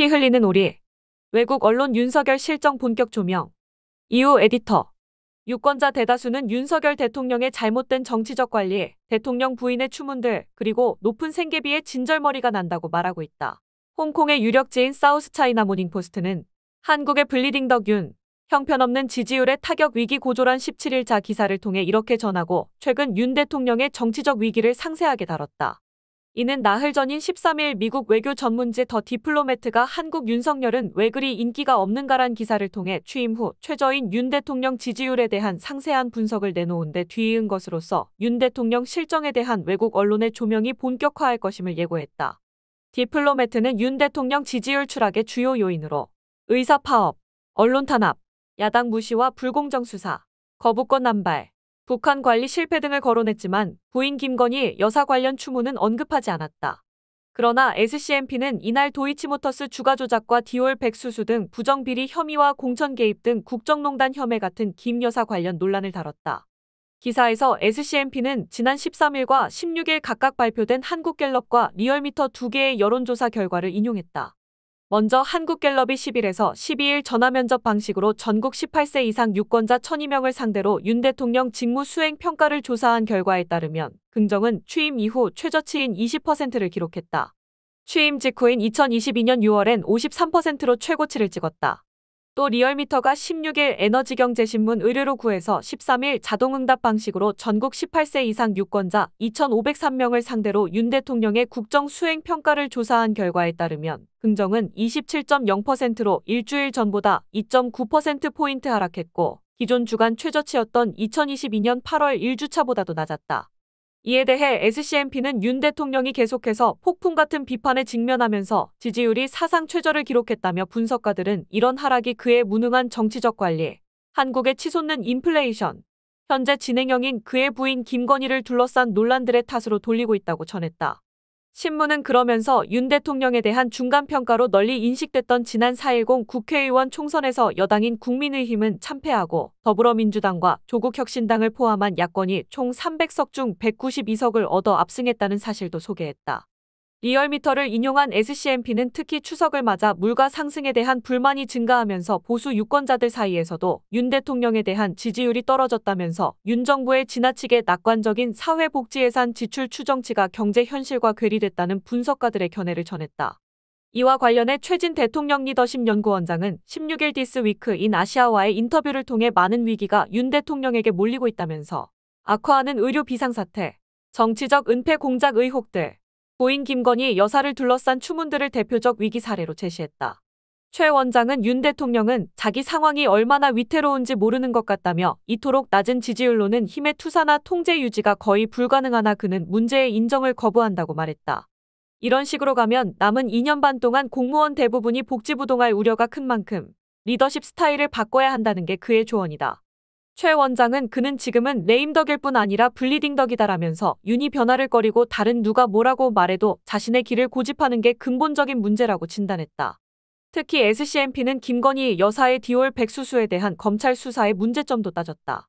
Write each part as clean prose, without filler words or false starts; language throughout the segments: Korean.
피 흘리는 오리. 외국 언론 윤석열 실정 본격 조명. 이후 에디터. 유권자 대다수는 윤석열 대통령의 잘못된 정치적 관리, 대통령 부인의 추문들, 그리고 높은 생계비에 진절머리가 난다고 말하고 있다. 홍콩의 유력지인 사우스차이나 모닝포스트는 한국의 블리딩 더 윤, 형편없는 지지율의 타격 위기 고조란 17일자 기사를 통해 이렇게 전하고 최근 윤 대통령의 정치적 위기를 상세하게 다뤘다. 이는 나흘 전인 13일 미국 외교 전문지 더 디플로매트가 한국 윤석열은 왜 그리 인기가 없는가란 기사를 통해 취임 후 최저인 윤 대통령 지지율에 대한 상세한 분석을 내놓은 데 뒤이은 것으로서 윤 대통령 실정에 대한 외국 언론의 조명이 본격화할 것임을 예고했다. 디플로매트는 윤 대통령 지지율 추락의 주요 요인으로 의사 파업, 언론 탄압, 야당 무시와 불공정 수사, 거부권 남발, 북한 관리 실패 등을 거론했지만 부인 김건희 여사 관련 추문은 언급하지 않았다. 그러나 SCMP는 이날 도이치모터스 주가 조작과 디올 백수수 등 부정비리 혐의와 공천 개입 등 국정농단 혐의 같은 김 여사 관련 논란을 다뤘다. 기사에서 SCMP는 지난 13일과 16일 각각 발표된 한국갤럽과 리얼미터 두 개의 여론조사 결과를 인용했다. 먼저 한국갤럽이 10일에서 12일 전화면접 방식으로 전국 18세 이상 유권자 1,002명을 상대로 윤 대통령 직무 수행 평가를 조사한 결과에 따르면 긍정은 취임 이후 최저치인 20%를 기록했다. 취임 직후인 2022년 6월엔 53%로 최고치를 찍었다. 또 리얼미터가 16일 에너지경제신문 의뢰로 구해서 13일 자동응답 방식으로 전국 18세 이상 유권자 2,503명을 상대로 윤 대통령의 국정 수행 평가를 조사한 결과에 따르면 긍정은 27.0%로 일주일 전보다 2.9%포인트 하락했고 기존 주간 최저치였던 2022년 8월 1주차보다도 낮았다. 이에 대해 SCMP는 윤 대통령이 계속해서 폭풍 같은 비판에 직면하면서 지지율이 사상 최저를 기록했다며 분석가들은 이런 하락이 그의 무능한 정치적 관리, 한국에 치솟는 인플레이션, 현재 진행형인 그의 부인 김건희를 둘러싼 논란들의 탓으로 돌리고 있다고 전했다. 신문은 그러면서 윤 대통령에 대한 중간평가로 널리 인식됐던 지난 4.10 국회의원 총선에서 여당인 국민의힘은 참패하고 더불어민주당과 조국혁신당을 포함한 야권이 총 300석 중 192석을 얻어 압승했다는 사실도 소개했다. 리얼미터를 인용한 SCMP는 특히 추석을 맞아 물가 상승에 대한 불만이 증가하면서 보수 유권자들 사이에서도 윤 대통령에 대한 지지율이 떨어졌다면서 윤 정부의 지나치게 낙관적인 사회복지예산 지출 추정치가 경제 현실과 괴리됐다는 분석가들의 견해를 전했다. 이와 관련해 최진 대통령 리더십 연구원장은 16일 디스위크인 아시아와의 인터뷰를 통해 많은 위기가 윤 대통령에게 몰리고 있다면서 악화하는 의료 비상사태, 정치적 은폐 공작 의혹들, 부인 김건희 여사를 둘러싼 추문들을 대표적 위기 사례로 제시했다. 최 원장은 윤 대통령은 자기 상황이 얼마나 위태로운지 모르는 것 같다며 이토록 낮은 지지율로는 힘의 투사나 통제 유지가 거의 불가능하나 그는 문제의 인정을 거부한다고 말했다. 이런 식으로 가면 남은 2년 반 동안 공무원 대부분이 복지부동할 우려가 큰 만큼 리더십 스타일을 바꿔야 한다는 게 그의 조언이다. 최 원장은 그는 지금은 레임덕일 뿐 아니라 블리딩덕이다라면서 윤이 변화를 꺼리고 다른 누가 뭐라고 말해도 자신의 길을 고집하는 게 근본적인 문제라고 진단했다. 특히 SCMP는 김건희 여사의 디올 백수수에 대한 검찰 수사의 문제점도 따졌다.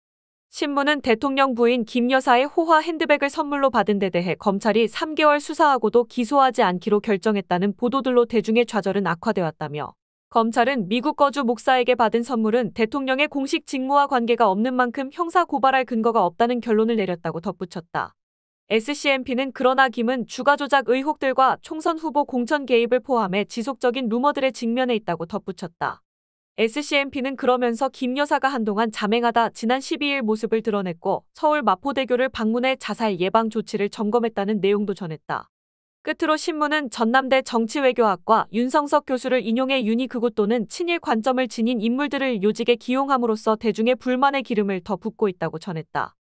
신문은 대통령 부인 김 여사의 호화 핸드백을 선물로 받은 데 대해 검찰이 3개월 수사하고도 기소하지 않기로 결정했다는 보도들로 대중의 좌절은 악화돼 왔다며 검찰은 미국 거주 목사에게 받은 선물은 대통령의 공식 직무와 관계가 없는 만큼 형사 고발할 근거가 없다는 결론을 내렸다고 덧붙였다. SCMP는 그러나 김은 주가 조작 의혹들과 총선 후보 공천 개입을 포함해 지속적인 루머들에 직면해 있다고 덧붙였다. SCMP는 그러면서 김 여사가 한동안 잠행하다 지난 12일 모습을 드러냈고 서울 마포대교를 방문해 자살 예방 조치를 점검했다는 내용도 전했다. 끝으로 신문은 전남대 정치외교학과 윤성석 교수를 인용해 윤이 극우 또는 친일 관점을 지닌 인물들을 요직에 기용함으로써 대중의 불만의 기름을 더 붓고 있다고 전했다.